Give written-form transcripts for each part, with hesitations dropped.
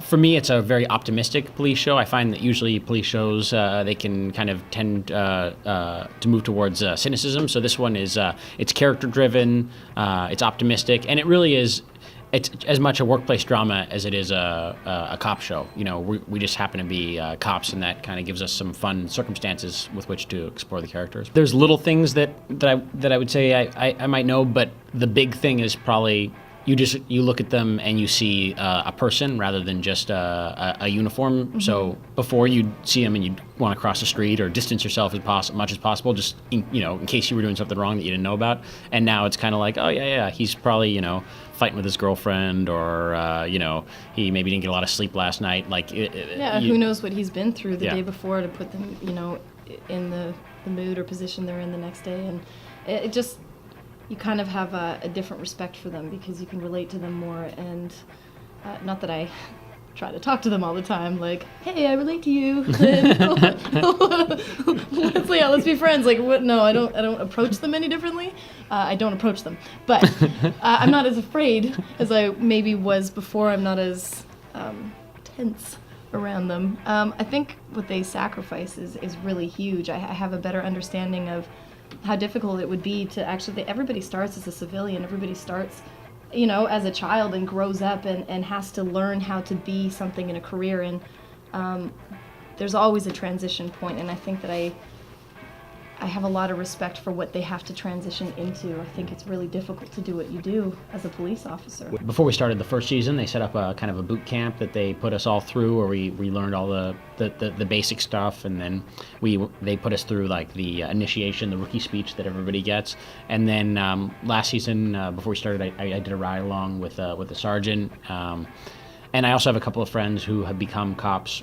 for me, it's a very optimistic police show. I find that usually police shows, they can kind of tend to move towards cynicism. So this one is, it's character-driven, it's optimistic, and it really is, it's as much a workplace drama as it is a cop show. You know, we just happen to be cops, and that kind of gives us some fun circumstances with which to explore the characters. There's little things that I would say I might know, but the big thing is probably you look at them and you see a person rather than just a uniform. Mm-hmm. So before you'd see them and you'd want to cross the street or distance yourself as much as possible, just in case you were doing something wrong that you didn't know about. And now it's kind of like, oh yeah, he's probably fighting with his girlfriend, or he maybe didn't get a lot of sleep last night. Like who knows what he's been through the day before to put them in the mood or position they're in the next day, and it just. You kind of have a different respect for them because you can relate to them more, and not that I try to talk to them all the time, like, hey, I relate to you. Let's be friends. Like, what? No, I don't approach them any differently. I don't approach them, but I'm not as afraid as I maybe was before. I'm not as tense around them. I think what they sacrifice is really huge. I have a better understanding of how difficult it would be to actually, everybody starts as a civilian, everybody starts, as a child and grows up and has to learn how to be something in a career, and there's always a transition point, and I think that I have a lot of respect for what they have to transition into. I think it's really difficult to do what you do as a police officer. Before we started the first season, they set up a kind of a boot camp that they put us all through, where we learned all the basic stuff, and then they put us through like the initiation, the rookie speech that everybody gets. And then last season, before we started, I did a ride along with the sergeant, and I also have a couple of friends who have became cops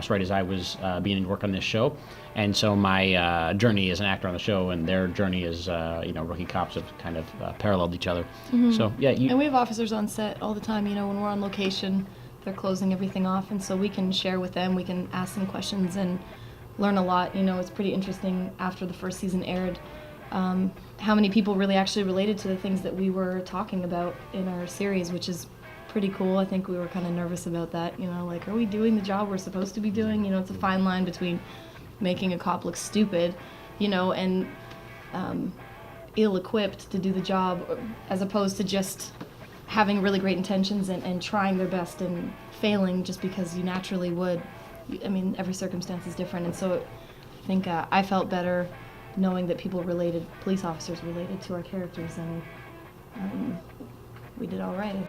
right as I was beginning to work on this show. And so my journey as an actor on the show and their journey as rookie cops have kind of paralleled each other. Mm-hmm. So yeah, and we have officers on set all the time. When we're on location, they're closing everything off, and so we can share with them. We can ask them questions and learn a lot. It's pretty interesting after the first season aired, how many people really actually related to the things that we were talking about in our series, which is pretty cool. I think we were kind of nervous about that. Like, are we doing the job we're supposed to be doing? It's a fine line between making a cop look stupid, and ill-equipped to do the job, as opposed to just having really great intentions and trying their best and failing just because you naturally would. I mean, every circumstance is different, and so I think I felt better knowing that police officers related to our characters, and we did all right.